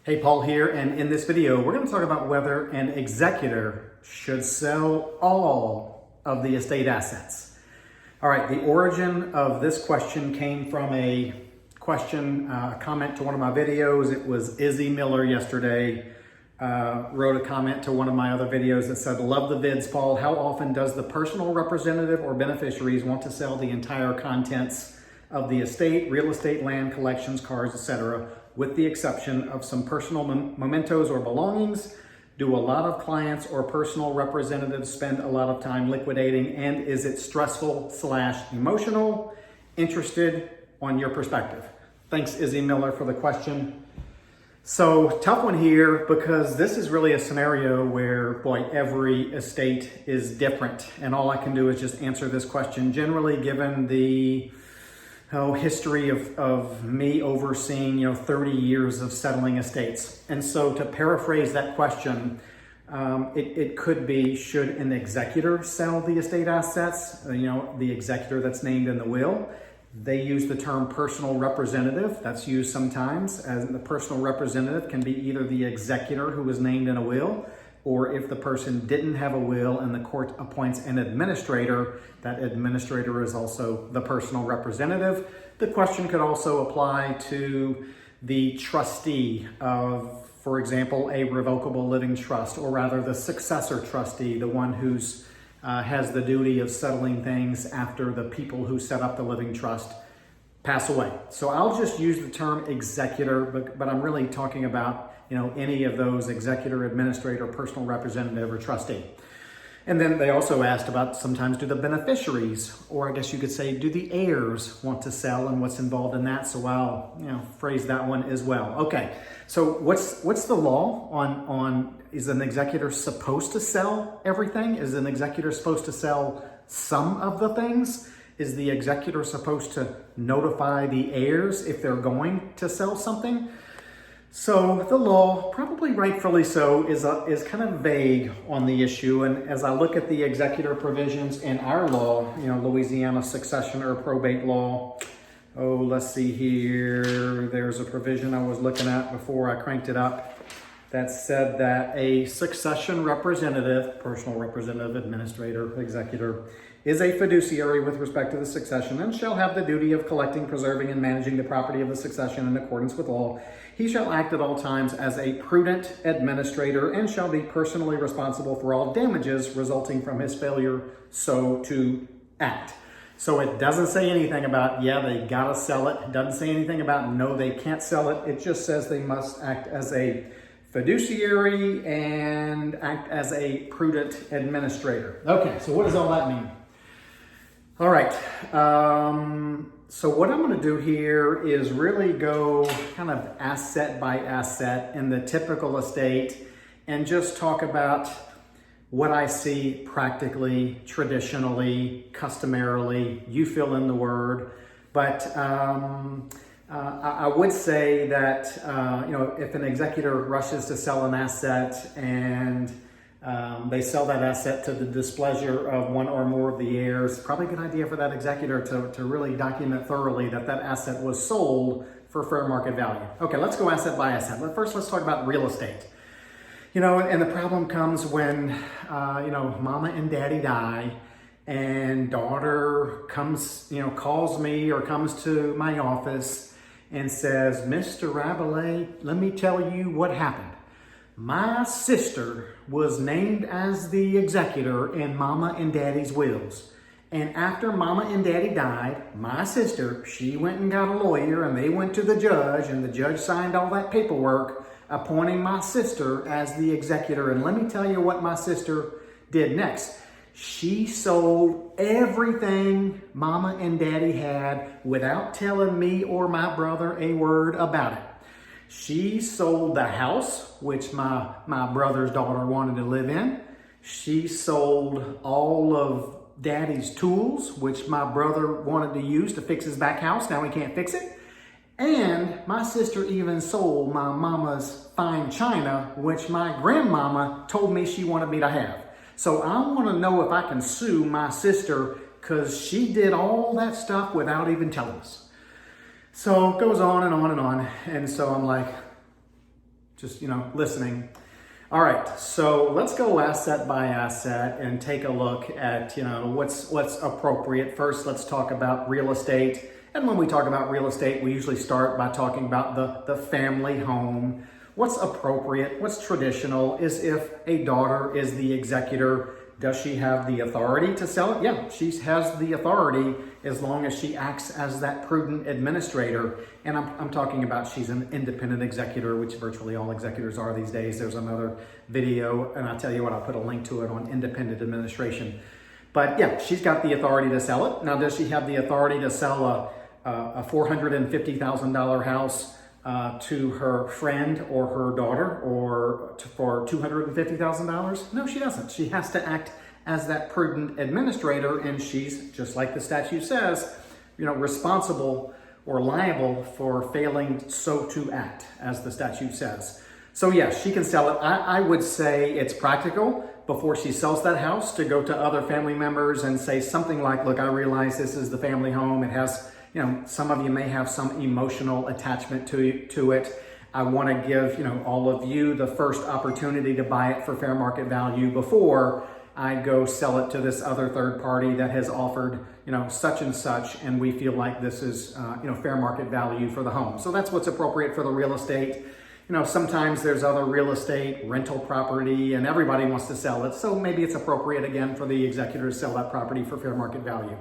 Hey, Paul here, and in this video, we're going to talk about whether an executor should sell all of the estate assets. All right, the origin of this question came from a comment to one of my videos. It was Izzy Miller yesterday, wrote a comment to one of my other videos that said, "Love the vids, Paul. How often does the personal representative or beneficiaries want to sell the entire contents of the estate, real estate, land, collections, cars, etc., with the exception of some personal mementos or belongings? Do a lot of clients or personal representatives spend a lot of time liquidating, and is it stressful / emotional? Interested on your perspective." Thanks, Izzy Miller, for the question. So tough one here, because this is really a scenario where, boy, every estate is different. And all I can do is just answer this question generally, given the history of me overseeing 30 years of settling estates. And so to paraphrase that question, it could be, should an executor sell the estate assets? The executor that's named in the will. They use the term personal representative. That's used sometimes, as the personal representative can be either the executor who was named in a will, or if the person didn't have a will and the court appoints an administrator, that administrator is also the personal representative. The question could also apply to the trustee of, for example, a revocable living trust, or rather the successor trustee, the one who's has the duty of settling things after the people who set up the living trust pass away. So I'll just use the term executor, but I'm really talking about any of those: executor, administrator, personal representative, or trustee. And then they also asked about, sometimes do the beneficiaries, or I guess you could say, do the heirs want to sell, and what's involved in that? So I'll phrase that one as well. Okay, so what's the law on is an executor supposed to sell everything? Is an executor supposed to sell some of the things? Is the executor supposed to notify the heirs if they're going to sell something? So the law, probably rightfully so, is kind of vague on the issue. And as I look at the executor provisions in our law, Louisiana succession or probate law, let's see here. There's a provision I was looking at before I cranked it up that said that a succession representative, personal representative, administrator, executor, is a fiduciary with respect to the succession, and shall have the duty of collecting, preserving, and managing the property of the succession in accordance with law. He shall act at all times as a prudent administrator, and shall be personally responsible for all damages resulting from his failure so to act. So it doesn't say anything about, they gotta sell it. It doesn't say anything about, no, they can't sell it. It just says they must act as a fiduciary and act as a prudent administrator. Okay, so what does all that mean? All right, so what I'm going to do here is really go kind of asset by asset in the typical estate, and just talk about what I see practically, traditionally, customarily. You fill in the word. But I would say that if an executor rushes to sell an asset and they sell that asset to the displeasure of one or more of the heirs, probably a good idea for that executor to really document thoroughly that asset was sold for fair market value. Okay, let's go asset by asset. But first, let's talk about real estate. And the problem comes when, mama and daddy die, and daughter comes, calls me or comes to my office and says, "Mr. Rabalais, let me tell you what happened. My sister was named as the executor in mama and daddy's wills. And after mama and daddy died, my sister, she went and got a lawyer, and they went to the judge, and the judge signed all that paperwork appointing my sister as the executor. And let me tell you what my sister did next. She sold everything mama and daddy had without telling me or my brother a word about it. She sold the house, which my brother's daughter wanted to live in. She sold all of daddy's tools, which my brother wanted to use to fix his back house. Now he can't fix it. And my sister even sold my mama's fine china, which my grandmama told me she wanted me to have. So I want to know if I can sue my sister, because she did all that stuff without even telling us." So it goes on and on and on. And so I'm like, just, listening. All right, so let's go asset by asset and take a look at, what's appropriate. First, let's talk about real estate. And when we talk about real estate, we usually start by talking about the family home. What's appropriate, what's traditional is if a daughter is the executor, does she have the authority to sell it? Yeah, she has the authority as long as she acts as that prudent administrator. And I'm talking about she's an independent executor, which virtually all executors are these days. There's another video, and I'll tell you what, I'll put a link to it on independent administration. But yeah, she's got the authority to sell it. Now, does she have the authority to sell a $450,000 house to her friend or her daughter for $250,000? No, she doesn't. She has to act as that prudent administrator, and she's, just like the statute says, responsible or liable for failing so to act, as the statute says. So yes, she can sell it. I would say it's practical before she sells that house to go to other family members and say something like, look, I realize this is the family home. It has, some of you may have some emotional attachment to it. I want to give, all of you the first opportunity to buy it for fair market value before I go sell it to this other third party that has offered, such and such, and we feel like this is, fair market value for the home. So that's what's appropriate for the real estate. Sometimes there's other real estate, rental property, and everybody wants to sell it. So maybe it's appropriate again for the executor to sell that property for fair market value.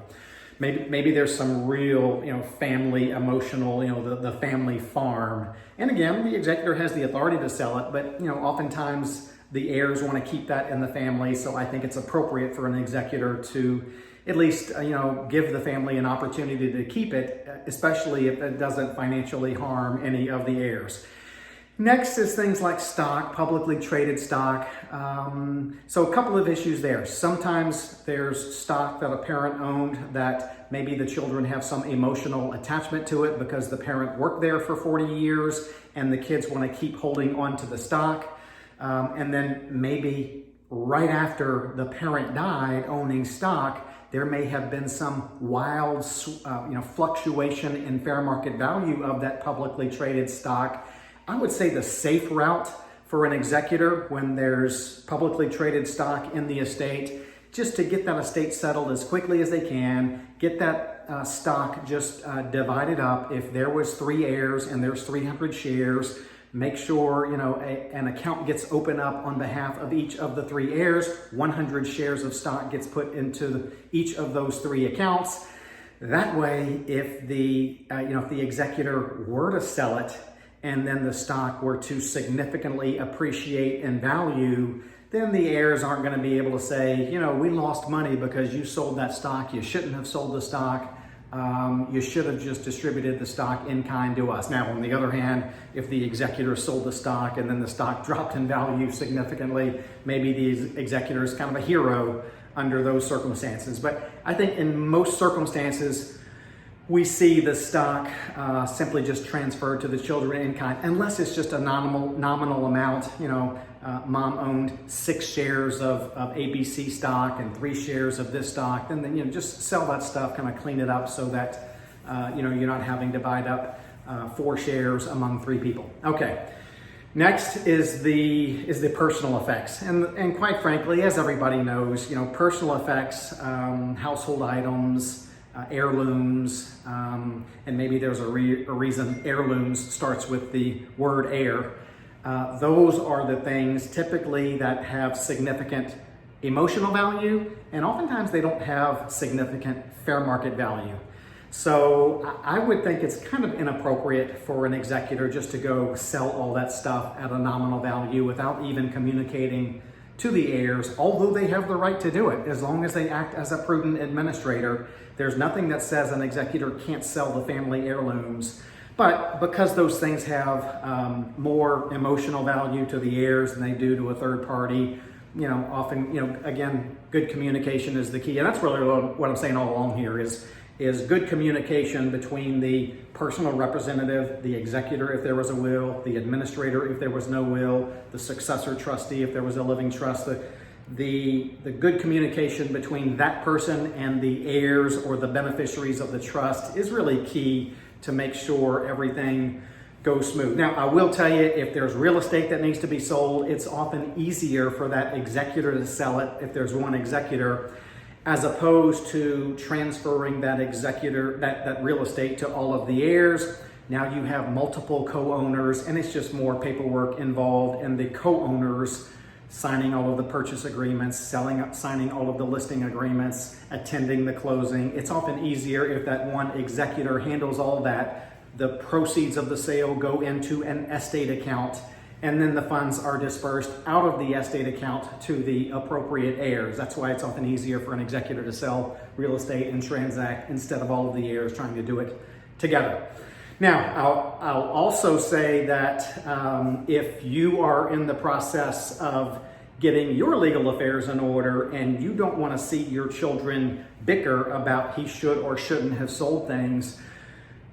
Maybe there's some real, family emotional, the family farm. And again, the executor has the authority to sell it, but, oftentimes the heirs want to keep that in the family. So I think it's appropriate for an executor to at least, give the family an opportunity to keep it, especially if it doesn't financially harm any of the heirs. Next is things like stock, publicly traded stock. So a couple of issues there. Sometimes there's stock that a parent owned that maybe the children have some emotional attachment to it because the parent worked there for 40 years and the kids want to keep holding on to the stock. And then maybe right after the parent died owning stock, there may have been some wild, fluctuation in fair market value of that publicly traded stock. I would say the safe route for an executor when there's publicly traded stock in the estate, just to get that estate settled as quickly as they can, get that stock just divided up. If there was 3 heirs and there's 300 shares, make sure, an account gets opened up on behalf of each of the 3 heirs. 100 shares of stock gets put into each of those 3 accounts. That way, if the executor were to sell it, and then the stock were to significantly appreciate in value, then the heirs aren't going to be able to say, we lost money because you sold that stock. You shouldn't have sold the stock. You should have just distributed the stock in kind to us. Now, on the other hand, if the executor sold the stock and then the stock dropped in value significantly, maybe the executor is kind of a hero under those circumstances. But I think in most circumstances, we see the stock simply just transferred to the children in kind, unless it's just a nominal amount. Mom owned 6 shares of ABC stock and 3 shares of this stock. Then just sell that stuff, kind of clean it up so that you're not having to divide up 4 shares among 3 people. Okay. Next is the personal effects, and quite frankly, as everybody knows, personal effects, household items, heirlooms, and maybe there's a reason heirlooms starts with the word heir. Those are the things typically that have significant emotional value, and oftentimes they don't have significant fair market value. So I would think it's kind of inappropriate for an executor just to go sell all that stuff at a nominal value without even communicating to the heirs, although they have the right to do it, as long as they act as a prudent administrator. There's nothing that says an executor can't sell the family heirlooms. But because those things have more emotional value to the heirs than they do to a third party, often, again, good communication is the key. And that's really what I'm saying all along here is good communication between the personal representative, the executor if there was a will, the administrator if there was no will, the successor trustee if there was a living trust. The good communication between that person and the heirs or the beneficiaries of the trust is really key to make sure everything go smooth. Now, I will tell you, if there's real estate that needs to be sold, it's often easier for that executor to sell it if there's one executor, as opposed to transferring that executor, that real estate to all of the heirs. Now you have multiple co-owners, and it's just more paperwork involved, and the co-owners signing all of the purchase agreements, signing all of the listing agreements, attending the closing. It's often easier if that one executor handles all that. The proceeds of the sale go into an estate account, and then the funds are dispersed out of the estate account to the appropriate heirs. That's why it's often easier for an executor to sell real estate and transact instead of all of the heirs trying to do it together. Now, I'll also say that if you are in the process of getting your legal affairs in order and you don't want to see your children bicker about he should or shouldn't have sold things,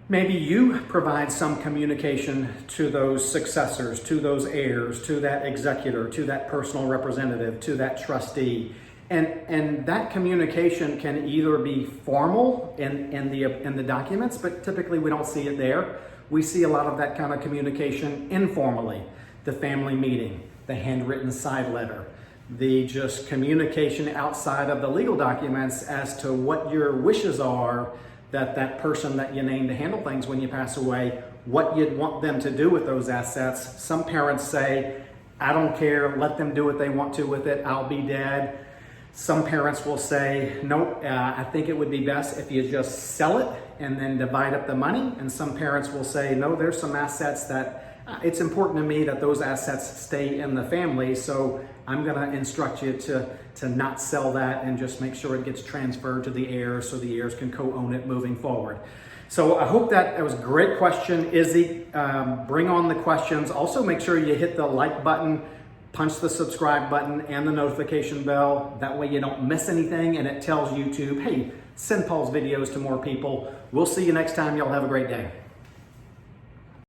maybe you provide some communication to those successors, to those heirs, to that executor, to that personal representative, to that trustee. And that communication can either be formal in the documents, but typically we don't see it there. We see a lot of that kind of communication informally. The family meeting, the handwritten side letter, the just communication outside of the legal documents as to what your wishes are, that person that you name to handle things when you pass away, what you'd want them to do with those assets. Some parents say, I don't care, let them do what they want to with it, I'll be dead. Some parents will say, nope, I think it would be best if you just sell it and then divide up the money. And some parents will say, no, there's some assets that it's important to me that those assets stay in the family. So I'm going to instruct you to not sell that and just make sure it gets transferred to the heirs so the heirs can co-own it moving forward. So I hope that was a great question, Izzy. Bring on the questions. Also make sure you hit the like button, punch the subscribe button and the notification bell. That way you don't miss anything and it tells YouTube, hey, send Paul's videos to more people. We'll see you next time. Y'all have a great day.